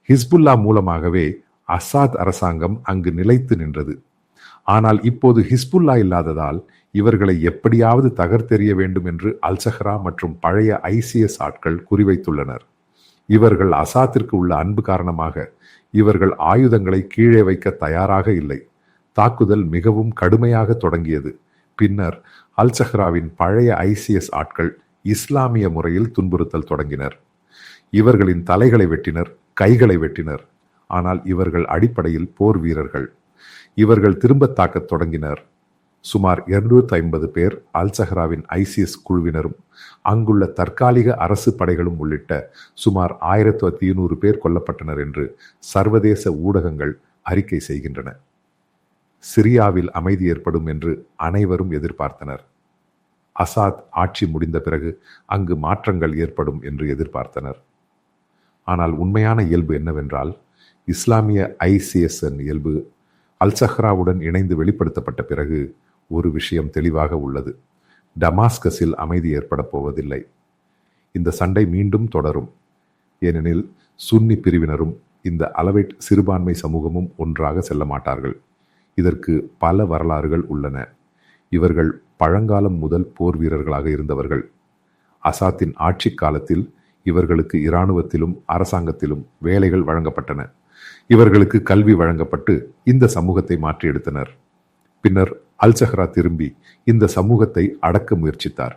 Hezbollah மூலமாகவே அசாத் அரசாங்கம் அங்கு நிலைத்து நின்றது. ஆனால் இப்போது ஹிஸ்புல்லா இல்லாததால் இவர்களை எப்படியாவது தகர்த்தெறிய வேண்டும் என்று அல்சஹ்ரா மற்றும் பழைய ஐசிஎஸ் ஆட்கள் குறிவைத்துள்ளனர். இவர்கள் அசாத்திற்கு உள்ள அன்பு காரணமாக இவர்கள் ஆயுதங்களை கீழே வைக்க தயாராக இல்லை. தாக்குதல் மிகவும் கடுமையாக தொடங்கியது. பின்னர் அல்சஹ்ராவின் பழைய ஐசிஎஸ் ஆட்கள் இஸ்லாமிய முறையில் துன்புறுத்தல் தொடங்கினர். இவர்களின் தலைகளை வெட்டினர், கைகளை வெட்டினர். ஆனால் இவர்கள் அடிப்படையில் போர் வீரர்கள். இவர்கள் திரும்ப தாக்கத் தொடங்கினர். சுமார் 250 பேர் அல்சஹ்ராவின் ஐசிஎஸ் குழுவினரும் அங்குள்ள தற்காலிக அரசு படைகளும் உள்ளிட்ட சுமார் 1200 பேர் கொல்லப்பட்டனர் என்று சர்வதேச ஊடகங்கள் அறிக்கை செய்கின்றன. சிரியாவில் அமைதி ஏற்படும் என்று அனைவரும் எதிர்பார்த்தனர். அசாத் ஆட்சி முடிந்த பிறகு அங்கு மாற்றங்கள் ஏற்படும் என்று எதிர்பார்த்தனர். ஆனால் உண்மையான இயல்பு என்னவென்றால், இஸ்லாமிய ஐசிஎஸ்என் இயல்பு அல்சஹ்ராவுடன் இணைந்து வெளிப்படுத்தப்பட்ட பிறகு ஒரு விஷயம் தெளிவாக உள்ளது. டமாஸ்கஸில் அமைதி ஏற்பட போவதில்லை. இந்த சண்டை மீண்டும் தொடரும். ஏனெனில் சுன்னி பிரிவினரும் இந்த அலவைட் சிறுபான்மை சமூகமும் ஒன்றாக செல்ல மாட்டார்கள். இதற்கு பல வரலாறுகள் உள்ளன. இவர்கள் பழங்காலம் முதல் போர் வீரர்களாக இருந்தவர்கள். அசாத்தின் ஆட்சி காலத்தில் இவர்களுக்கு இராணுவத்திலும் அரசாங்கத்திலும் வேலைகள் வழங்கப்பட்டன. இவர்களுக்கு கல்வி வழங்கப்பட்டு இந்த சமூகத்தை மாற்றி எடுத்தனர். பின்னர் அல்சஹ்ரா திரும்பி இந்த சமூகத்தை அடக்க முயற்சித்தார்.